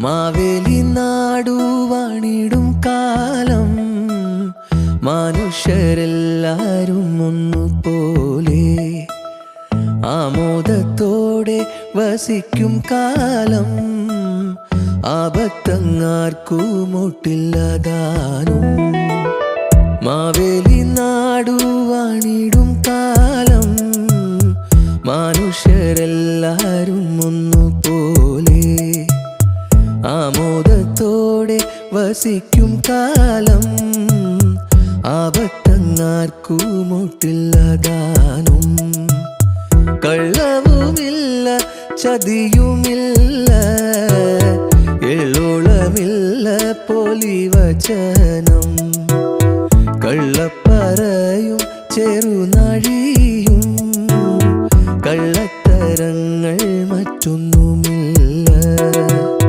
മാവേലി നാടു വാണിടും കാലം മനുഷ്യരെല്ലാരും ഒന്നുപോലെ ആമോദത്തോടെ വസിക്കും കാലം ആപത്തങ്ങാർക്കുമൊട്ടില്ലതാനും മാവേലി നാടു വാണിടും കാലം മനുഷ്യരെല്ലാരും ഒന്നുപോലെ ആമോദത്തോടെ വസിക്കും കാലം ആപത്തങ്ങാർക്കുമൊട്ടില്ലതാനും കള്ളവുമില്ല ചതിയുമില്ല